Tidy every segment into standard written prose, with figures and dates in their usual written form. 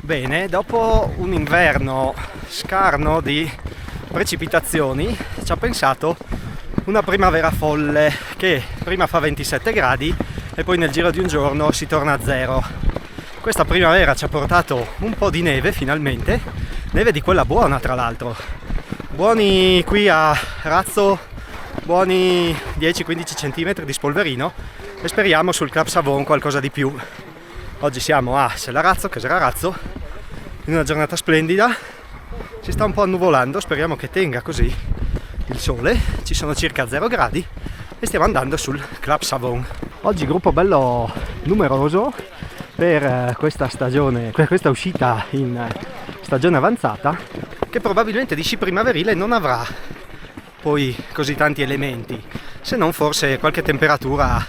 Bene, dopo un inverno scarno di precipitazioni ci ha pensato una primavera folle che prima fa 27 gradi e poi nel giro di un giorno si torna a zero. Questa primavera ci ha portato un po' di neve finalmente, neve di quella buona tra l'altro. Buoni qui a Razzo, buoni 10-15 cm di spolverino e speriamo sul Cap Savon qualcosa di più. Oggi siamo a Selarazzo, Caserarazzo, in una giornata splendida, si sta un po' annuvolando, speriamo che tenga così il sole, ci sono circa 0 gradi e stiamo andando sul Club Savon. Oggi gruppo bello numeroso per questa stagione, per questa uscita in stagione avanzata, che probabilmente di sci primaverile non avrà poi così tanti elementi, se non forse qualche temperatura,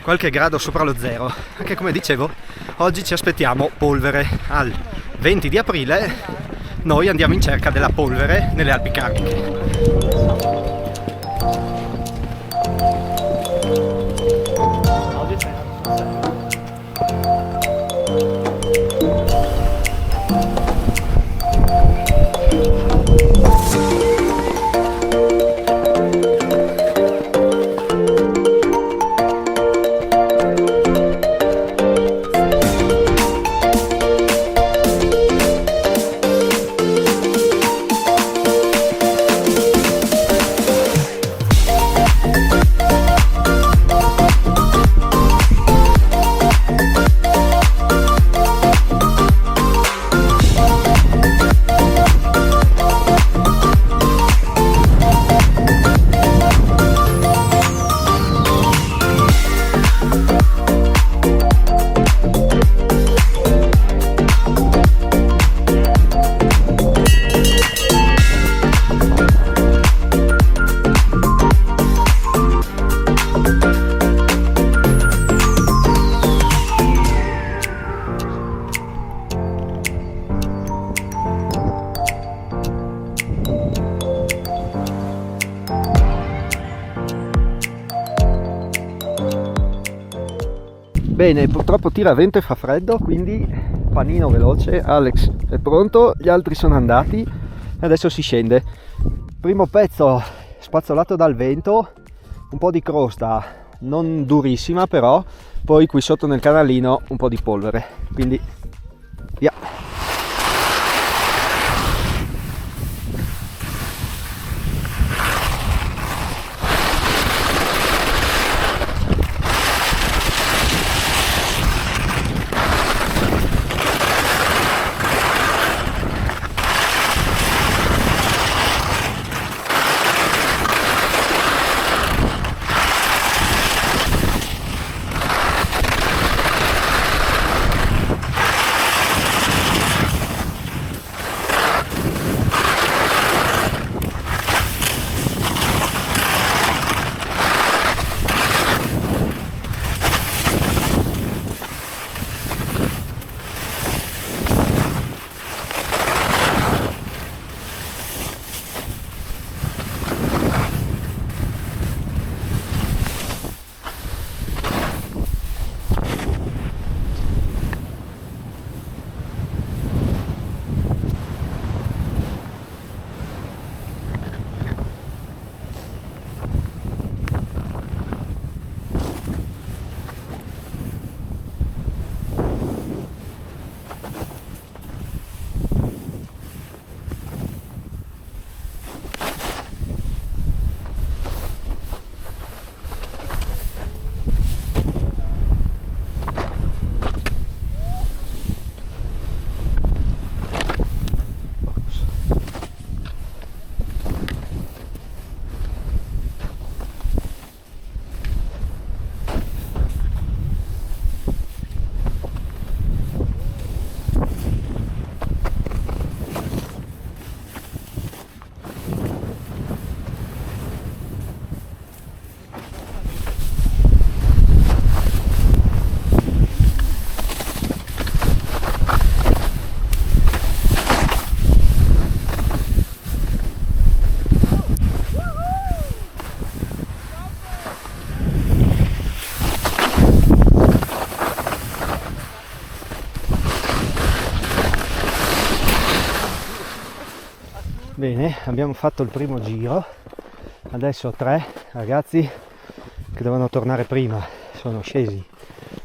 qualche grado sopra lo zero, anche come dicevo oggi ci aspettiamo polvere. Al 20 di aprile noi andiamo in cerca della polvere nelle Alpi Carniche. Bene, purtroppo tira vento e fa freddo, quindi panino veloce. Alex è pronto, gli altri sono andati e adesso si scende. Primo pezzo spazzolato dal vento, un po' di crosta, non durissima però, poi qui sotto nel canalino un po' di polvere, quindi via. Bene, abbiamo fatto il primo giro, adesso 3 ragazzi che dovevano tornare prima sono scesi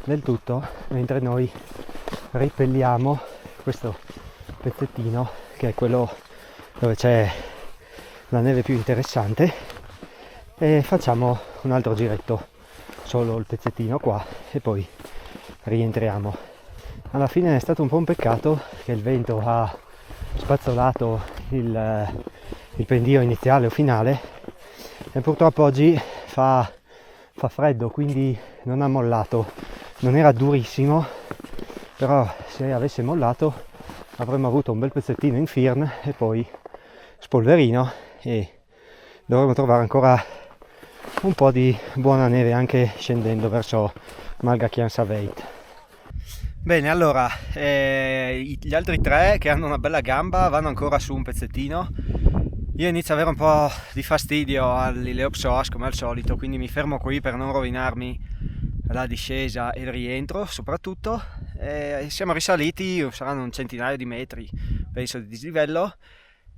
del tutto, mentre noi ripelliamo questo pezzettino che è quello dove c'è la neve più interessante, e facciamo un altro giretto, solo il pezzettino qua, e poi rientriamo. Alla fine è stato un po' un peccato che il vento ha spazzolato il pendio iniziale o finale, e purtroppo oggi fa freddo, quindi non ha mollato. Non era durissimo, però se avesse mollato avremmo avuto un bel pezzettino in firn e poi spolverino, e dovremmo trovare ancora un po' di buona neve anche scendendo verso Malga-Kiansaveit. Bene, allora gli altri 3 che hanno una bella gamba vanno ancora su un pezzettino. Io inizio ad avere un po' di fastidio all'Ileopsoas come al solito, quindi mi fermo qui per non rovinarmi la discesa e il rientro soprattutto. Siamo risaliti, saranno un centinaio di metri penso di dislivello,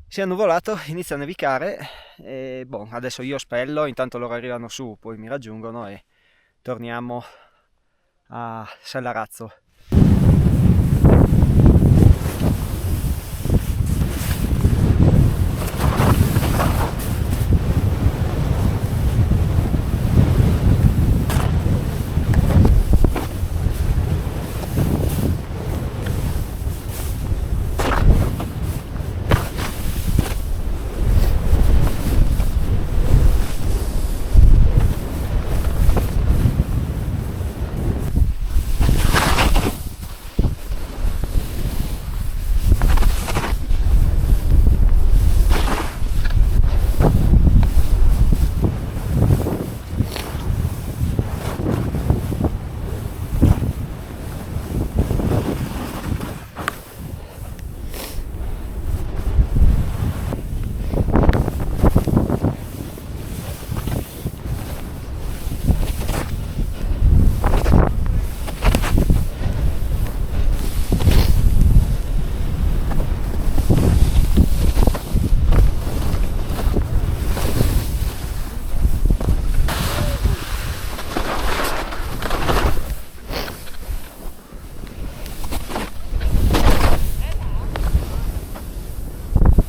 si è annuvolato, inizia a nevicare e adesso io spello, intanto loro arrivano su, poi mi raggiungono e torniamo a Sallarazzo.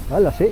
Bella, sì.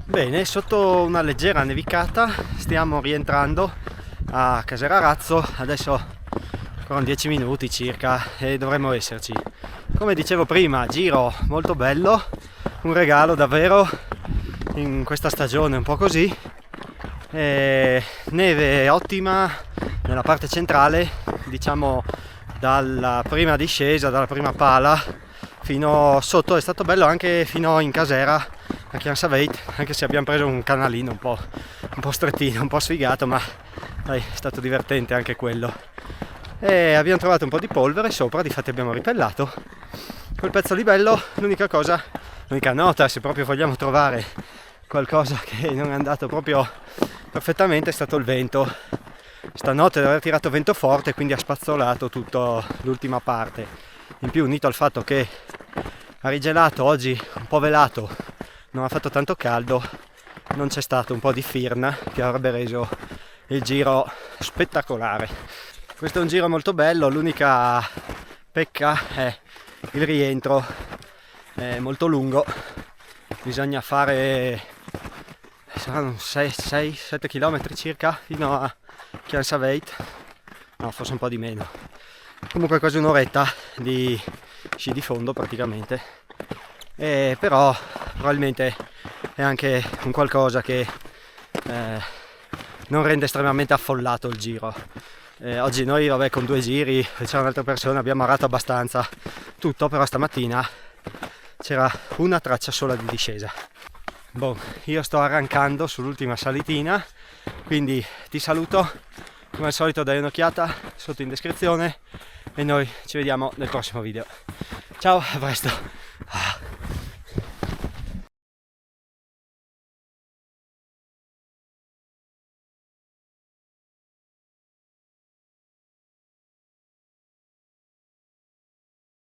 Bene, sotto una leggera nevicata stiamo rientrando a Caserarazzo, adesso ancora 10 minuti circa e dovremmo esserci. Come dicevo prima, giro molto bello, un regalo davvero in questa stagione un po' così, neve ottima nella parte centrale, diciamo dalla prima discesa, dalla prima pala fino sotto. È stato bello anche fino in Casera a Kiansaveit, anche se abbiamo preso un canalino un po' strettino, un po' sfigato, ma dai, è stato divertente anche quello. E abbiamo trovato un po' di polvere sopra, difatti abbiamo ripellato quel pezzo lì bello. L'unica cosa L'unica nota, se proprio vogliamo trovare qualcosa che non è andato proprio perfettamente, è stato il vento. Stanotte deve aver tirato vento forte, quindi ha spazzolato tutta l'ultima parte. In più, unito al fatto che ha rigelato oggi, un po' velato, non ha fatto tanto caldo, non c'è stato un po' di firna che avrebbe reso il giro spettacolare. Questo è un giro molto bello, l'unica pecca è il rientro, è molto lungo, bisogna fare 6-7 km circa fino a Kiansaveit, no, forse un po' di meno, comunque quasi un'oretta di sci di fondo praticamente, però probabilmente è anche un qualcosa che non rende estremamente affollato il giro. Oggi noi, vabbè, con 2 giri, c'era un'altra persona, abbiamo arato abbastanza tutto, però stamattina c'era una traccia sola di discesa. Boh, io sto arrancando sull'ultima salitina, quindi ti saluto, come al solito dai un'occhiata sotto in descrizione e noi ci vediamo nel prossimo video. Ciao, a presto!